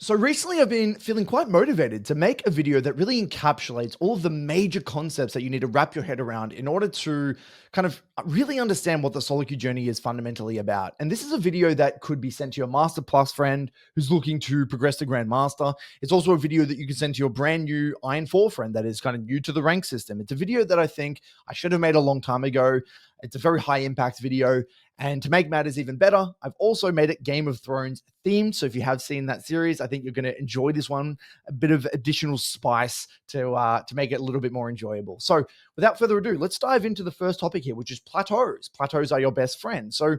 So recently I've been feeling quite motivated to make a video that really encapsulates all of the major concepts that you need to wrap your head around in order to kind of really understand what the soloq journey is fundamentally about. And this is a video that could be sent to your Master Plus friend who's looking to progress to Grandmaster. It's also a video that you can send to your brand new Iron 4 friend that is kind of new to the rank system. It's a video that I think I should have made a long time ago. It's a very high impact video. And to make matters even better, I've also made it Game of Thrones themed. So if you have seen that series, I think you're going to enjoy this one. A bit of additional spice to make it a little bit more enjoyable. So without further ado, let's dive into the first topic here, which is plateaus. Plateaus are your best friend. So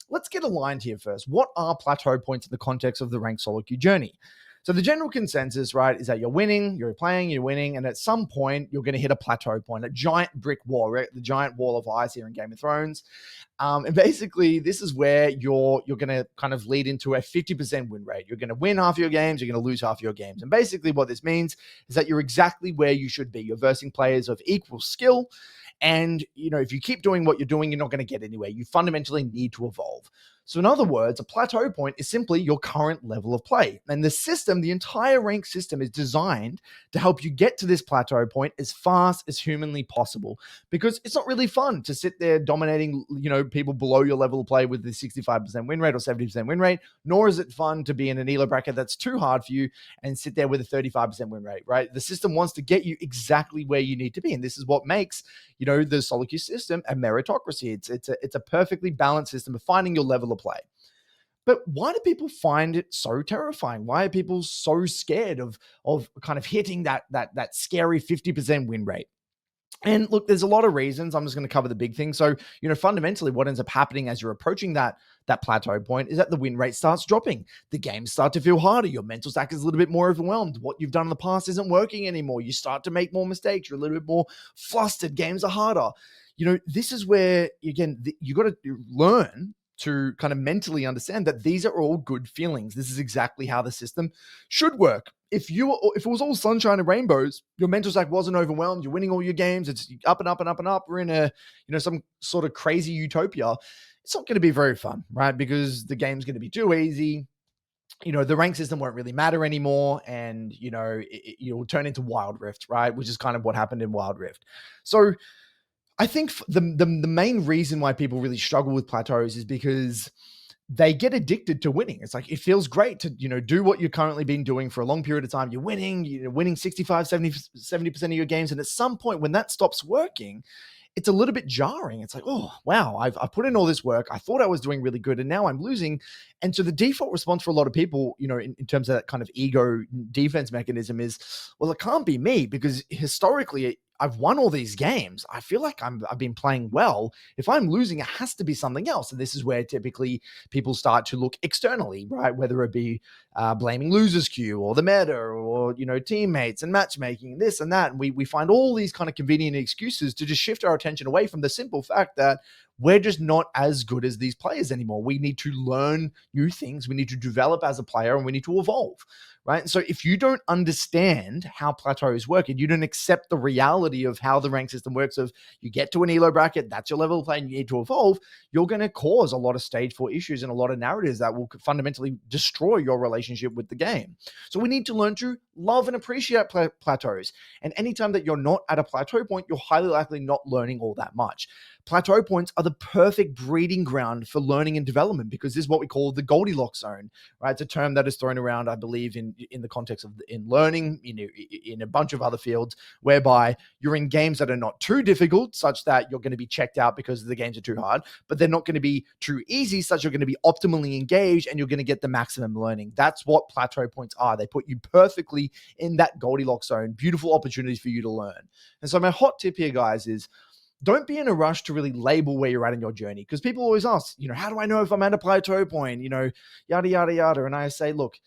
let's get aligned here first. What are plateau points in the context of the ranked soloq journey? So the general consensus, right, is that you're winning, you're playing, you're winning, and at some point you're going to hit a plateau point, a giant brick wall, right? The giant wall of ice here in Game of Thrones. And basically, this is where you're going to kind of lead into a 50% win rate. You're going to win half your games, you're going to lose half your games. And basically what this means is that you're exactly where you should be. You're versing players of equal skill. And, if you keep doing what you're doing, you're not going to get anywhere. You fundamentally need to evolve. So in other words, a plateau point is simply your current level of play. And the system, the entire rank system is designed to help you get to this plateau point as fast as humanly possible, because it's not really fun to sit there dominating, people below your level of play with the 65% win rate or 70% win rate, nor is it fun to be in an elo bracket that's too hard for you and sit there with a 35% win rate, right? The system wants to get you exactly where you need to be. And this is what makes, the soloq system a meritocracy. It's a perfectly balanced system of finding your level of play. But why do people find it so terrifying? Why are people so scared of kind of hitting that scary 50% win rate? And look, there's a lot of reasons. I'm just going to cover the big thing. So, fundamentally what ends up happening as you're approaching that plateau point is that the win rate starts dropping. The games start to feel harder. Your mental stack is a little bit more overwhelmed. What you've done in the past isn't working anymore. You start to make more mistakes. You're a little bit more flustered. Games are harder. This is where, again, you got to learn to kind of mentally understand that these are all good feelings. This is exactly how the system should work. If it was all sunshine and rainbows, your mental stack wasn't overwhelmed, you're winning all your games, it's up and up and up and up, we're in a, some sort of crazy utopia, it's not going to be very fun, right? Because the game's going to be too easy. The rank system won't really matter anymore. And, you'll turn into Wild Rift, right? Which is kind of what happened in Wild Rift. So I think the main reason why people really struggle with plateaus is because they get addicted to winning. It's like, it feels great to, do what you've currently been doing for a long period of time. You're winning 65, 70% of your games. And at some point when that stops working, it's a little bit jarring. It's like, oh, wow, I've put in all this work. I thought I was doing really good and now I'm losing. And so the default response for a lot of people, in terms of that kind of ego defense mechanism is, well, it can't be me because historically I've won all these games. I feel like I've been playing well. If I'm losing, it has to be something else. And this is where typically people start to look externally, right? Whether it be blaming losers queue or the meta or, teammates and matchmaking, this and that. And we find all these kind of convenient excuses to just shift our attention away from the simple fact that we're just not as good as these players anymore. We need to learn new things. We need to develop as a player and we need to evolve, right? And so if you don't understand how plateaus work and you don't accept the reality of how the rank system works, of you get to an elo bracket, that's your level of play and you need to evolve, you're going to cause a lot of stage 4 issues and a lot of narratives that will fundamentally destroy your relationship with the game. So we need to learn to love and appreciate plateaus. And anytime that you're not at a plateau point, you're highly likely not learning all that much. Plateau points are the perfect breeding ground for learning and development because this is what we call the Goldilocks zone, right? It's a term that is thrown around, I believe, in the context of in learning, in a bunch of other fields, whereby you're in games that are not too difficult, such that you're going to be checked out because the games are too hard, but they're not going to be too easy, such you're going to be optimally engaged and you're going to get the maximum learning. That's what plateau points are. They put you perfectly in that Goldilocks zone, beautiful opportunities for you to learn. And so my hot tip here, guys, is don't be in a rush to really label where you're at in your journey, because people always ask, how do I know if I'm at a plateau point, yada, yada, yada. And I say, look,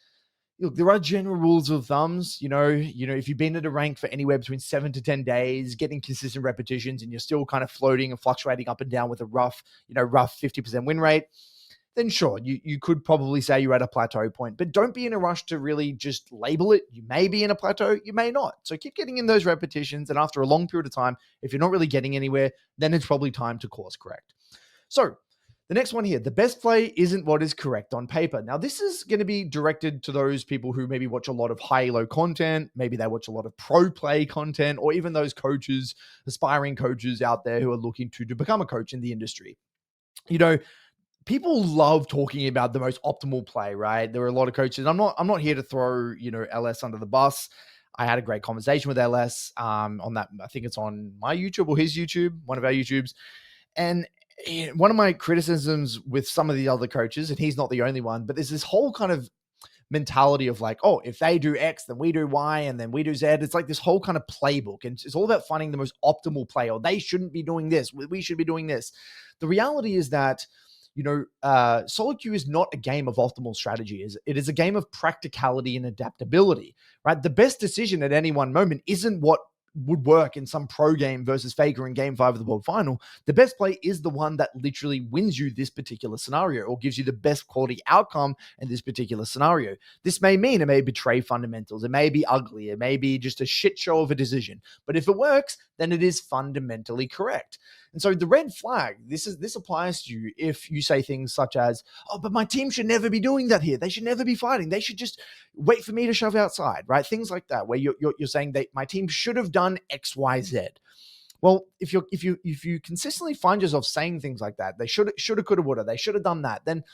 there are general rules of thumbs, if you've been at a rank for anywhere between 7 to 10 days, getting consistent repetitions and you're still kind of floating and fluctuating up and down with a rough 50% win rate, then sure, you could probably say you're at a plateau point, but don't be in a rush to really just label it. You may be in a plateau, you may not. So keep getting in those repetitions. And after a long period of time, if you're not really getting anywhere, then it's probably time to course correct. So The next one here, the best play isn't what is correct on paper. Now, this is going to be directed to those people who maybe watch a lot of high-elo content, maybe they watch a lot of pro play content, or even those coaches, aspiring coaches out there who are looking to become a coach in the industry. You know, people love talking about the most optimal play, right? There are a lot of coaches. I'm not here to throw, LS under the bus. I had a great conversation with LS on that. I think it's on my YouTube or his YouTube, one of our YouTubes. And one of my criticisms with some of the other coaches, and he's not the only one, but there's this whole kind of mentality of like, oh, if they do X, then we do Y, and then we do Z. It's like this whole kind of playbook, and it's all about finding the most optimal play, or they shouldn't be doing this, we should be doing this. The reality is that, soloq is not a game of optimal strategy. It is a game of practicality and adaptability, right? The best decision at any one moment isn't what would work in some pro game versus Faker in game 5 of the world final. The best play is the one that literally wins you this particular scenario or gives you the best quality outcome in this particular scenario. This may mean it may betray fundamentals. It may be ugly. It may be just a shit show of a decision. But if it works, then it is fundamentally correct. And so the red flag, this applies to you if you say things such as, oh, but my team should never be doing that here. They should never be fighting. They should just wait for me to shove outside, right? Things like that, where you're saying that my team should have done X, Y, Z. Well, if you consistently find yourself saying things like that, they shoulda, coulda, woulda, they should have done that, then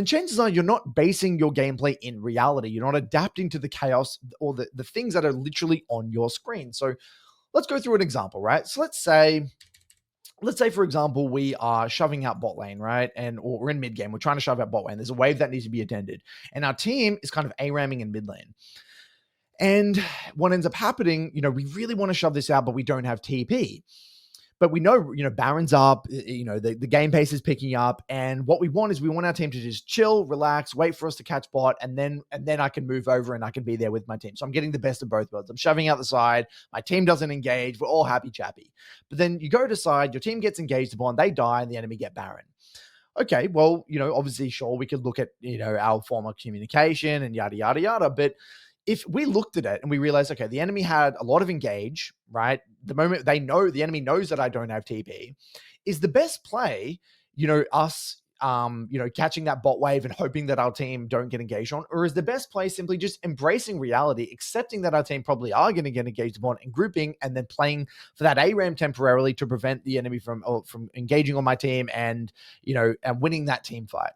chances are you're not basing your gameplay in reality. You're not adapting to the chaos or the things that are literally on your screen. So let's go through an example, right? So let's say, for example, we are shoving out bot lane, right? Or we're in mid game. We're trying to shove out bot lane. There's a wave that needs to be attended. And our team is kind of ARAMing in mid lane. And what ends up happening, we really want to shove this out, but we don't have TP. But we know, Baron's up, the game pace is picking up. And what we want our team to just chill, relax, wait for us to catch bot. And then I can move over and I can be there with my team. So I'm getting the best of both worlds. I'm shoving out the side. My team doesn't engage. We're all happy chappy. But then you go to side, your team gets engaged upon, they die, and the enemy get Baron. Okay, well, obviously, sure, we could look at, our form of communication and yada, yada, yada. But if we looked at it and we realized, okay, the enemy had a lot of engage, right? The moment the enemy knows that I don't have TP, is the best play, us, catching that bot wave and hoping that our team don't get engaged on, or is the best play simply just embracing reality, accepting that our team probably are going to get engaged upon and grouping, and then playing for that ARAM temporarily to prevent the enemy from engaging on my team and winning that team fight.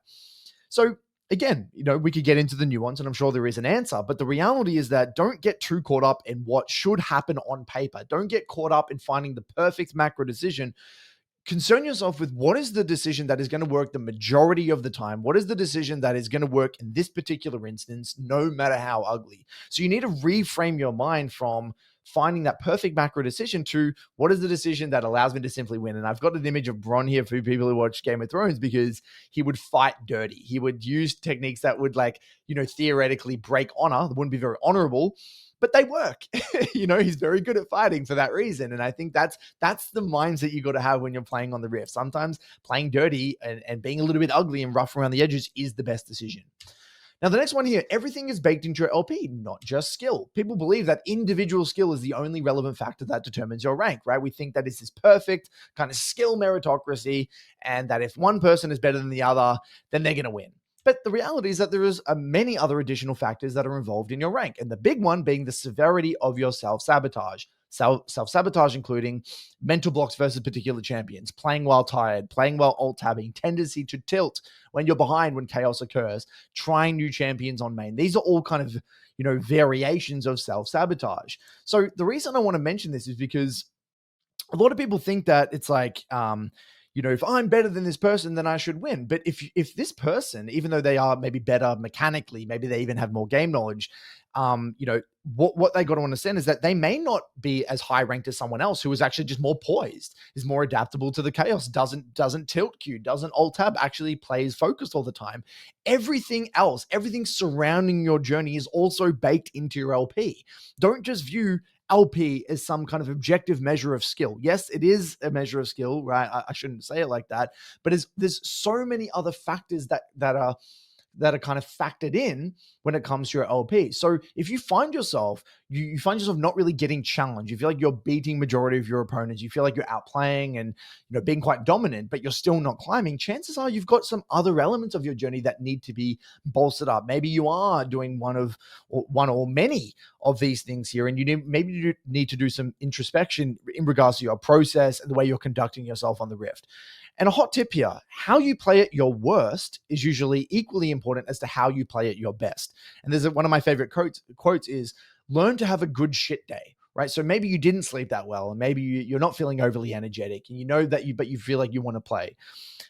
So again, we could get into the nuance, and I'm sure there is an answer, but the reality is that don't get too caught up in what should happen on paper. Don't get caught up in finding the perfect macro decision. Concern yourself with what is the decision that is going to work the majority of the time? What is the decision that is going to work in this particular instance, no matter how ugly? So you need to reframe your mind from finding that perfect macro decision to what is the decision that allows me to simply win. And I've got an image of Bronn here for people who watch Game of Thrones, because he would fight dirty. He would use techniques that would theoretically break honor. That wouldn't be very honorable, but they work. He's very good at fighting for that reason. And I think that's the mindset you got to have when you're playing on the Rift. Sometimes playing dirty and being a little bit ugly and rough around the edges is the best decision. Now, the next one here, everything is baked into your LP, not just skill. People believe that individual skill is the only relevant factor that determines your rank, right? We think that it's this perfect kind of skill meritocracy, and that if one person is better than the other, then they're going to win. But the reality is that there is many other additional factors that are involved in your rank, and the big one being the severity of your self-sabotage. Self-sabotage including mental blocks versus particular champions, playing while tired, playing while alt-tabbing, tendency to tilt when you're behind when chaos occurs, trying new champions on main. These are all kind of, variations of self-sabotage. So the reason I want to mention this is because a lot of people think that it's like, if I'm better than this person, then I should win. But if this person, even though they are maybe better mechanically, maybe they even have more game knowledge, what they got to understand is that they may not be as high ranked as someone else who is actually just more poised, is more adaptable to the chaos, doesn't tilt Q, doesn't alt tab, actually plays focused all the time. Everything else, everything surrounding your journey is also baked into your LP. Don't just view LP as some kind of objective measure of skill. Yes, it is a measure of skill, right? I shouldn't say it like that, but there's so many other factors that are that are kind of factored in when it comes to your LP. So if you find yourself, you find yourself not really getting challenged, you feel like you're beating majority of your opponents, you feel like you're outplaying and being quite dominant, but you're still not climbing, chances are you've got some other elements of your journey that need to be bolstered up. Maybe you are doing one or many of these things here, and maybe you need to do some introspection in regards to your process and the way you're conducting yourself on the Rift. And a hot tip here, how you play at your worst is usually equally important as to how you play at your best. And there's one of my favorite quotes is, learn to have a good shit day, right? So maybe you didn't sleep that well, and maybe you're not feeling overly energetic, and but you feel like you want to play.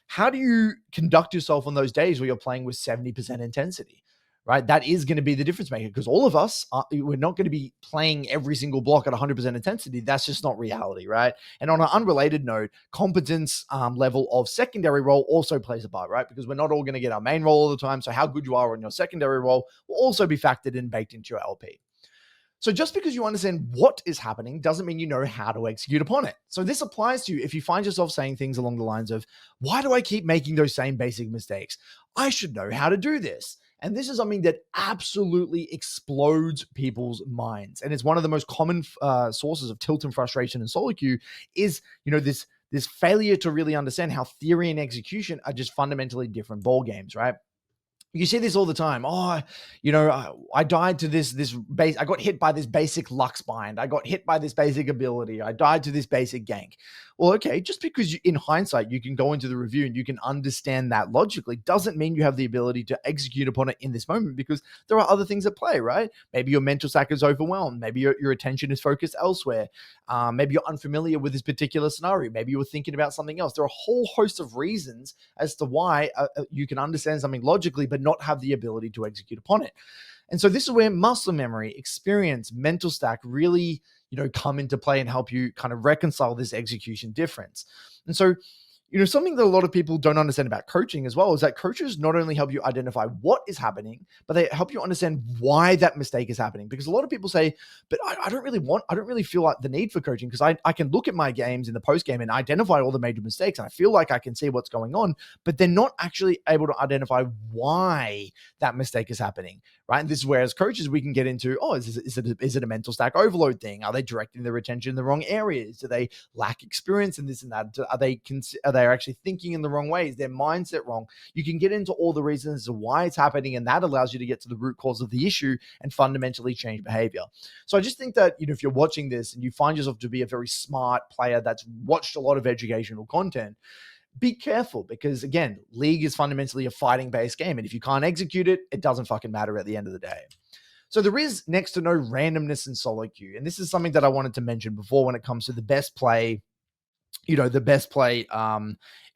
How do you conduct yourself on those days where you're playing with 70% intensity? Right, that is going to be the difference maker, because all of us we're not going to be playing every single block at 100% intensity. That's just not reality, right? And on an unrelated note, competence level of secondary role also plays a part, right? Because we're not all going to get our main role all the time. So how good you are on your secondary role will also be factored in, baked into your LP. So just because you understand what is happening doesn't mean you know how to execute upon it. So this applies to you if you find yourself saying things along the lines of, why do I keep making those same basic mistakes? I should know how to do this. And this is something that absolutely explodes people's minds. And it's one of the most common sources of tilt and frustration in solo queue is, this failure to really understand how theory and execution are just fundamentally different ball games, right? You see this all the time. Oh, I died to this base. I got hit by this basic Lux bind. I got hit by this basic ability. I died to this basic gank. Well, okay, just because in hindsight you can go into the review and you can understand that logically doesn't mean you have the ability to execute upon it in this moment, because there are other things at play, right? Maybe your mental stack is overwhelmed. Maybe your attention is focused elsewhere. Maybe you're unfamiliar with this particular scenario. Maybe you were thinking about something else. There are a whole host of reasons as to why you can understand something logically, but not have the ability to execute upon it. And so this is where muscle memory, experience, mental stack really, come into play and help you kind of reconcile this execution difference. And so, something that a lot of people don't understand about coaching as well is that coaches not only help you identify what is happening, but they help you understand why that mistake is happening. Because a lot of people say, but I don't really feel like the need for coaching, because I can look at my games in the post game and identify all the major mistakes, and I feel like I can see what's going on, but they're not actually able to identify why that mistake is happening, right? And this is where, as coaches, we can get into, is it a mental stack overload thing? Are they directing their attention in the wrong areas? Do they lack experience in this and that? Are they actually thinking in the wrong way? Is their mindset wrong? You can get into all the reasons why it's happening, and that allows you to get to the root cause of the issue and fundamentally change behavior. So I just think that, if you're watching this and you find yourself to be a very smart player that's watched a lot of educational content, be careful, because again, League is fundamentally a fighting based game. And if you can't execute it, it doesn't fucking matter at the end of the day. So there is next to no randomness in solo queue. And this is something that I wanted to mention before when it comes to the best play. The best play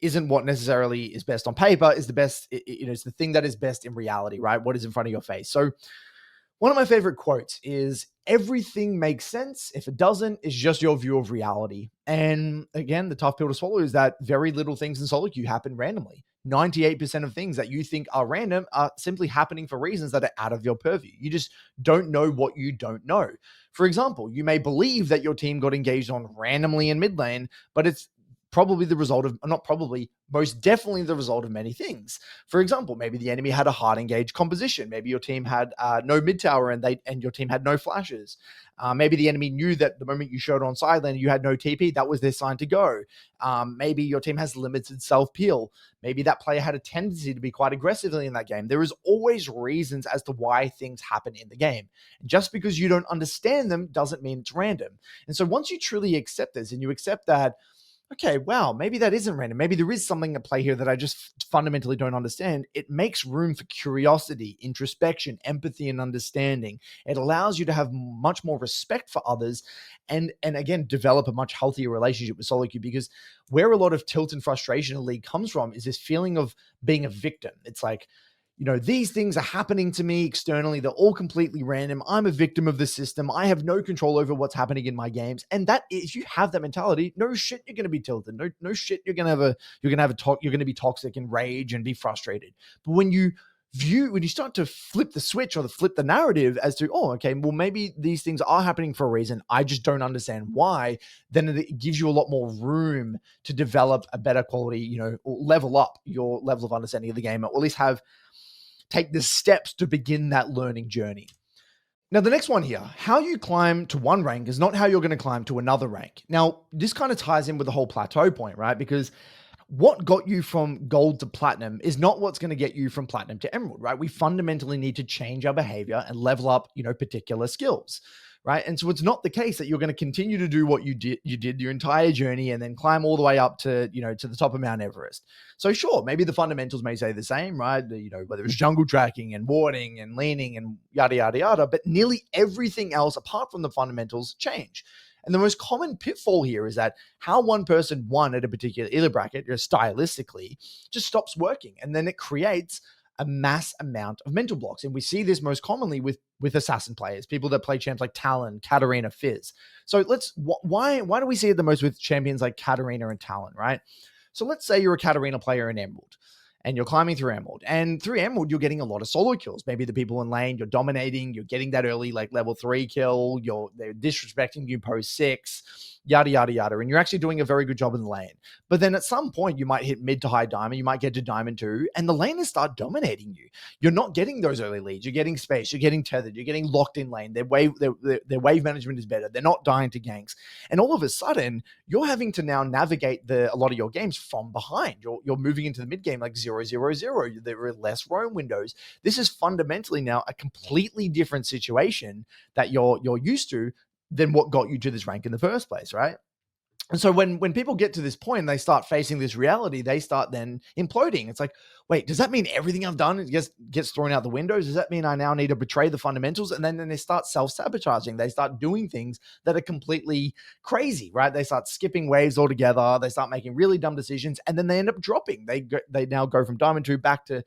isn't what necessarily is best on paper, is the best, it's the thing that is best in reality, right? What is in front of your face. So one of my favorite quotes is, everything makes sense. If it doesn't, it's just your view of reality. And again, the tough pill to swallow is that very little things in solo queue happen randomly. 98% of things that you think are random are simply happening for reasons that are out of your purview. You just don't know what you don't know. For example, you may believe that your team got engaged on randomly in mid lane, but it's probably the result of, not probably, most definitely the result of many things. For example, maybe the enemy had a hard engaged composition. Maybe your team had no mid tower and your team had no flashes. Maybe the enemy knew that the moment you showed on side lane you had no TP, that was their sign to go. Maybe your team has limited self peel. Maybe that player had a tendency to be quite aggressively in that game. There is always reasons as to why things happen in the game. And just because you don't understand them doesn't mean it's random. And so once you truly accept this, and you accept that, okay, wow, maybe that isn't random. Maybe there is something at play here that I just fundamentally don't understand. It makes room for curiosity, introspection, empathy, and understanding. It allows you to have much more respect for others and again, develop a much healthier relationship with solo queue, because where a lot of tilt and frustration in League comes from is this feeling of being a victim. It's like, these things are happening to me externally. They're all completely random. I'm a victim of the system. I have no control over what's happening in my games. And that, if you have that mentality, no shit, you're going to be tilted. No shit, you're going to be toxic and rage and be frustrated. But when you start to flip the switch or flip the narrative as to, okay, well, maybe these things are happening for a reason, I just don't understand why, then it gives you a lot more room to develop a better quality, or level up your level of understanding of the game, or at least have take the steps to begin that learning journey. Now, the next one here, how you climb to one rank is not how you're going to climb to another rank. Now, this kind of ties in with the whole plateau point, right? Because what got you from gold to platinum is not what's going to get you from platinum to emerald, right? We fundamentally need to change our behavior and level up, particular skills, right? And so it's not the case that you're going to continue to do what you did your entire journey and then climb all the way up to, to the top of Mount Everest. So sure, maybe the fundamentals may say the same, right? Whether it's jungle tracking and warding and leaning and yada, yada, yada, but nearly everything else apart from the fundamentals change. And the most common pitfall here is that how one person won at a particular elo bracket, stylistically, just stops working. And then it creates a mass amount of mental blocks. And we see this most commonly with assassin players, people that play champs like Talon, Katarina, Fizz. So why do we see it the most with champions like Katarina and Talon, right? So let's say you're a Katarina player in Emerald and you're climbing through Emerald. And through Emerald, you're getting a lot of solo kills. Maybe the people in lane, you're dominating, you're getting that early like level 3 kill, they're disrespecting you post 6, yada, yada, yada. And you're actually doing a very good job in the lane. But then at some point, you might hit mid to high diamond, you might get to diamond 2, and the laners start dominating you. You're not getting those early leads. You're getting space, you're getting tethered, you're getting locked in lane. Their wave management is better. They're not dying to ganks. And all of a sudden, you're having to now navigate a lot of your games from behind. You're moving into the mid game like 0-0-0. There are less roam windows. This is fundamentally now a completely different situation that you're used to than what got you to this rank in the first place, right? And so when people get to this point and they start facing this reality, they start then imploding. It's like, wait, does that mean everything I've done gets thrown out the windows? Does that mean I now need to betray the fundamentals? And then they start self-sabotaging. They start doing things that are completely crazy, right? They start skipping waves altogether. They start making really dumb decisions, and then they end up dropping. They now go from diamond 2 back to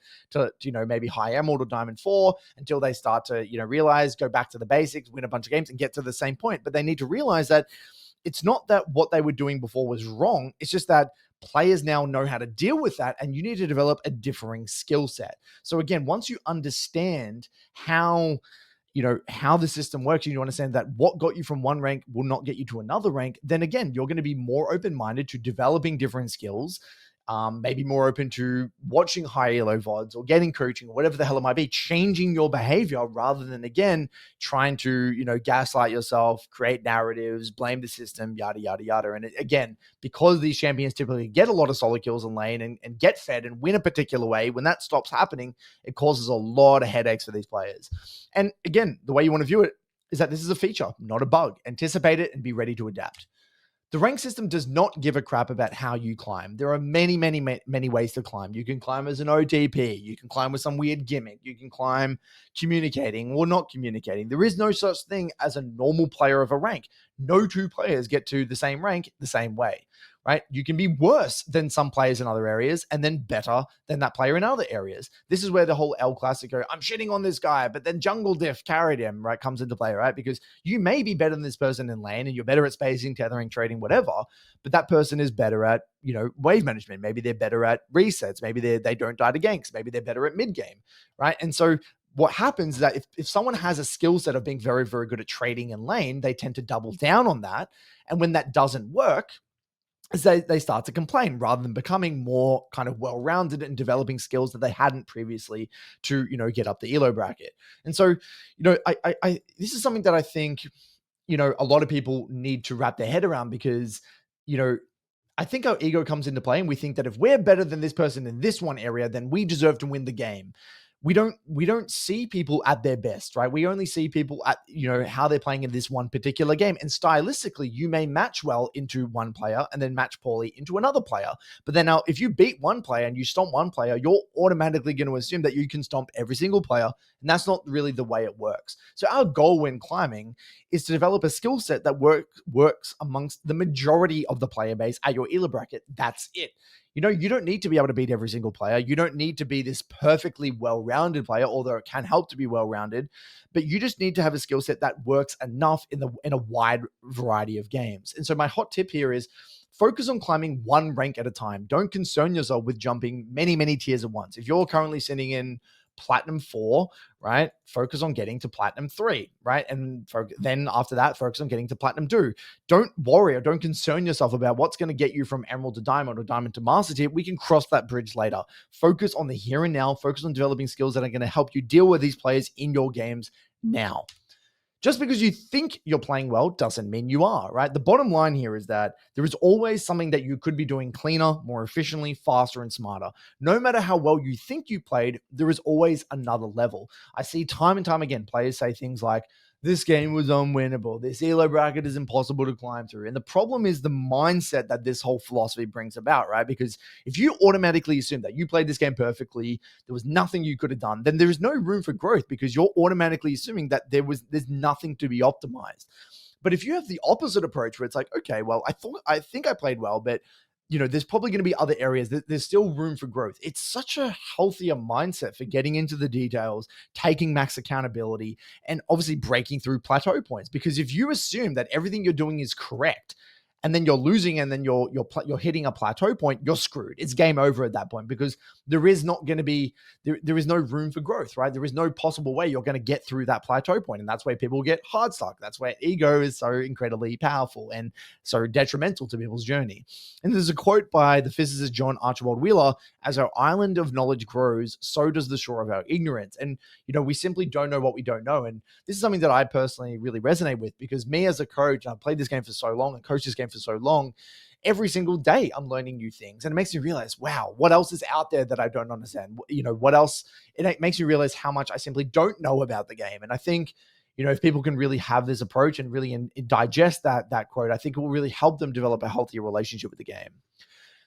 maybe high emerald or diamond 4 until they start to realize, go back to the basics, win a bunch of games, and get to the same point. But they need to realize that it's not that what they were doing before was wrong. It's just that players now know how to deal with that, and you need to develop a differing skill set. So again, once you understand how the system works, and you understand that what got you from one rank will not get you to another rank, then again, you're going to be more open-minded to developing different skills, maybe more open to watching high elo VODs or getting coaching or whatever the hell it might be, changing your behavior rather than, again, trying to, gaslight yourself, create narratives, blame the system, yada, yada, yada. And again, because these champions typically get a lot of solo kills in lane and get fed and win a particular way, when that stops happening, it causes a lot of headaches for these players. And again, the way you want to view it is that this is a feature, not a bug. Anticipate it and be ready to adapt. The rank system does not give a crap about how you climb. There are many, many, many ways to climb. You can climb as an OTP. You can climb with some weird gimmick. You can climb communicating or not communicating. There is no such thing as a normal player of a rank. No two players get to the same rank the same way, right? You can be worse than some players in other areas and then better than that player in other areas. This is where the whole El Clasico, I'm shitting on this guy, but then Jungle Diff carried him, right, comes into play, right? Because you may be better than this person in lane and you're better at spacing, tethering, trading, whatever, but that person is better at, wave management. Maybe they're better at resets. Maybe they don't die to ganks. Maybe they're better at mid game, right? And so what happens is that if someone has a skill set of being very, very good at trading in lane, they tend to double down on that. And when that doesn't work, is they start to complain rather than becoming more kind of well-rounded and developing skills that they hadn't previously to, get up the elo bracket. And so, I this is something that I think, a lot of people need to wrap their head around because, I think our ego comes into play and we think that if we're better than this person in this one area, then we deserve to win the game. We don't see people at their best, right? We only see people at, how they're playing in this one particular game. And stylistically, you may match well into one player and then match poorly into another player. But then now if you beat one player and you stomp one player, you're automatically going to assume that you can stomp every single player. And that's not really the way it works. So our goal when climbing is to develop a skill set that works amongst the majority of the player base at your elo bracket. That's it. You don't need to be able to beat every single player. You don't need to be this perfectly well-rounded player, although it can help to be well-rounded. But you just need to have a skill set that works enough in a wide variety of games. And so my hot tip here is focus on climbing one rank at a time. Don't concern yourself with jumping many, many tiers at once. If you're currently sitting in platinum 4, right? Focus on getting to platinum 3, right? And then after that, focus on getting to platinum 2. Don't worry or don't concern yourself about what's going to get you from emerald to diamond or diamond to master tier. We can cross that bridge later. Focus on the here and now. Focus on developing skills that are going to help you deal with these players in your games now. Just because you think you're playing well doesn't mean you are, right? The bottom line here is that there is always something that you could be doing cleaner, more efficiently, faster, and smarter. No matter how well you think you played, there is always another level. I see time and time again players say things like, this game was unwinnable. This elo bracket is impossible to climb through. And the problem is the mindset that this whole philosophy brings about, right? Because if you automatically assume that you played this game perfectly, there was nothing you could have done, then there is no room for growth because you're automatically assuming that there's nothing to be optimized. But if you have the opposite approach where it's like, okay, well, I think I played well, but there's probably going to be other areas that there's still room for growth. It's such a healthier mindset for getting into the details, taking max accountability, and obviously breaking through plateau points. Because if you assume that everything you're doing is correct, and then you're losing, and then you're hitting a plateau point, you're screwed. It's game over at that point because there is not going to be there is no room for growth, right? There is no possible way you're going to get through that plateau point, and that's where people get hard stuck. That's where ego is so incredibly powerful and so detrimental to people's journey. And there's a quote by the physicist John Archibald Wheeler: "As our island of knowledge grows, so does the shore of our ignorance." And we simply don't know what we don't know. And this is something that I personally really resonate with because me as a coach, I've played this game for so long and coached this game for so long, every single day I'm learning new things, and it makes me realize, wow, what else is out there that I don't understand? What else? It makes me realize how much I simply don't know about the game. And I think, if people can really have this approach and really digest that quote, I think it will really help them develop a healthier relationship with the game.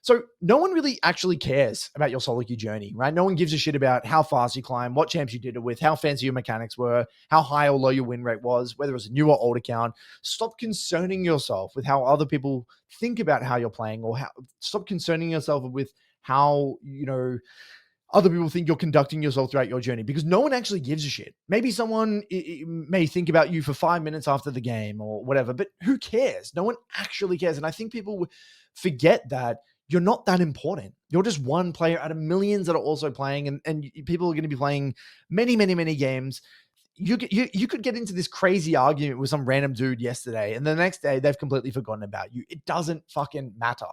So no one really actually cares about your solo queue journey, right? No one gives a shit about how fast you climb, what champs you did it with, how fancy your mechanics were, how high or low your win rate was, whether it was a new or old account. Stop concerning yourself with how other people think about how you're playing, or stop concerning yourself with how, other people think you're conducting yourself throughout your journey, because no one actually gives a shit. Maybe someone may think about you for 5 minutes after the game or whatever, but who cares? No one actually cares. And I think people forget that you're not that important. You're just one player out of millions that are also playing, and people are going to be playing many, many, many games. You could get into this crazy argument with some random dude yesterday, and the next day they've completely forgotten about you. It doesn't fucking matter,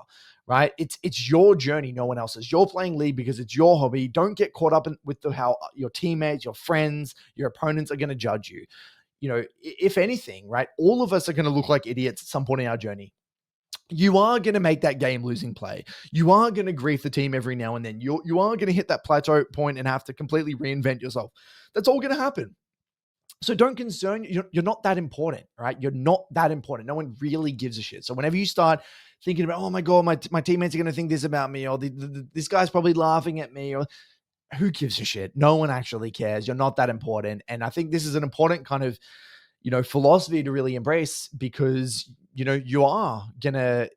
right? It's your journey, no one else's. You're playing League because it's your hobby. Don't get caught up with how your teammates, your friends, your opponents are going to judge you. If anything, right, all of us are going to look like idiots at some point in our journey. You are going to make that game losing play. You are going to grief the team every now and then. You are going to hit that plateau point and have to completely reinvent yourself. That's all going to happen. So don't concern. You're not that important, right? You're not that important. No one really gives a shit. So whenever you start thinking about, oh my God, my teammates are going to think this about me, or this guy's probably laughing at me, or who gives a shit? No one actually cares. You're not that important. And I think this is an important kind of, philosophy to really embrace, because, you are gonna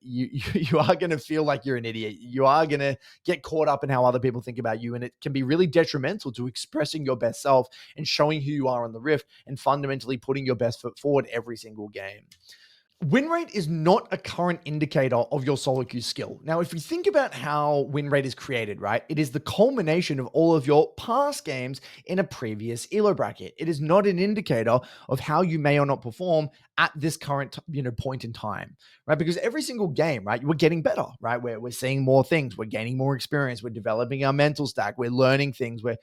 feel like you're an idiot. You are gonna get caught up in how other people think about you. And it can be really detrimental to expressing your best self and showing who you are on the Rift and fundamentally putting your best foot forward every single game. Win rate is not a current indicator of your solo queue skill. Now, if you think about how win rate is created, right, it is the culmination of all of your past games in a previous elo bracket. It is not an indicator of how you may or not perform at this current, point in time, right? Because every single game, right, we're getting better, right? We're seeing more things, we're gaining more experience, we're developing our mental stack, we're learning things, we're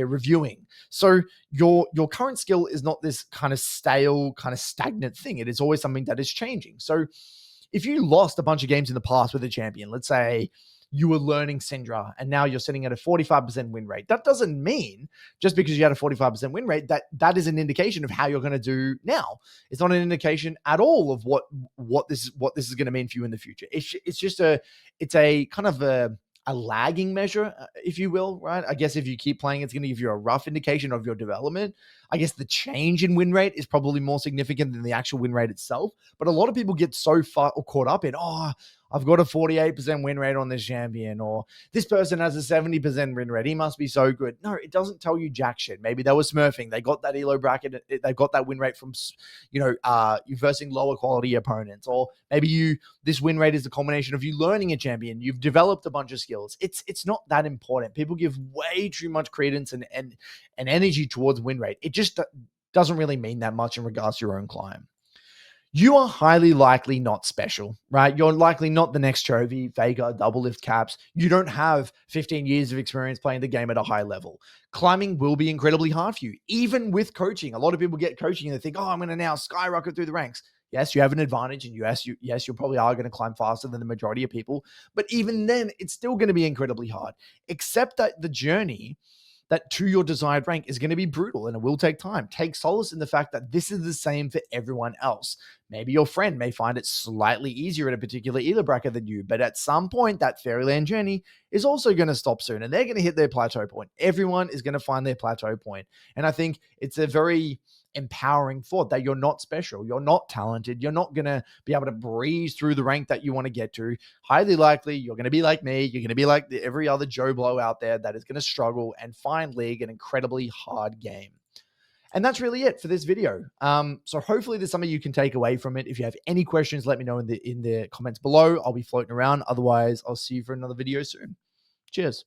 reviewing. So your current skill is not this kind of stale, kind of stagnant thing. It is always something that is changing. So if you lost a bunch of games in the past with a champion, let's say you were learning Syndra and now you're sitting at a 45% win rate, that doesn't mean just because you had a 45% win rate that is an indication of how you're going to do now. It's not an indication at all of what this is going to mean for you in the future. It's just a kind of a lagging measure, if you will, right? I guess if you keep playing, it's going to give you a rough indication of your development. I guess the change in win rate is probably more significant than the actual win rate itself. But a lot of people get so far or caught up in, I've got a 48% win rate on this champion, or this person has a 70% win rate. He must be so good. No, it doesn't tell you jack shit. Maybe they were smurfing. They got that elo bracket. They got that win rate from, you versing lower quality opponents, or maybe this win rate is a combination of you learning a champion. You've developed a bunch of skills. It's not that important. People give way too much credence and energy towards win rate. It just doesn't really mean that much in regards to your own climb. You are highly likely not special, right? You're likely not the next Chovy, Vega, double lift caps. You don't have 15 years of experience playing the game at a high level. Climbing will be incredibly hard for you, even with coaching. A lot of people get coaching and they think, oh, I'm going to now skyrocket through the ranks. Yes, you have an advantage, and yes, you probably are going to climb faster than the majority of people. But even then, it's still going to be incredibly hard, except that the journey that to your desired rank is going to be brutal and it will take time. Take solace in the fact that this is the same for everyone else. Maybe your friend may find it slightly easier at a particular elo bracket than you, but at some point that fairyland journey is also going to stop soon and they're going to hit their plateau point. Everyone is going to find their plateau point. And I think it's a very empowering thought that you're not special, you're not talented, you're not going to be able to breeze through the rank that you want to get to. Highly likely you're going to be like me, you're going to be like every other Joe Blow out there that is going to struggle and find League an incredibly hard game. And that's really it for this video. So hopefully there's something you can take away from it. If you have any questions, let me know in the comments below. I'll be floating around. Otherwise, I'll see you for another video soon. Cheers.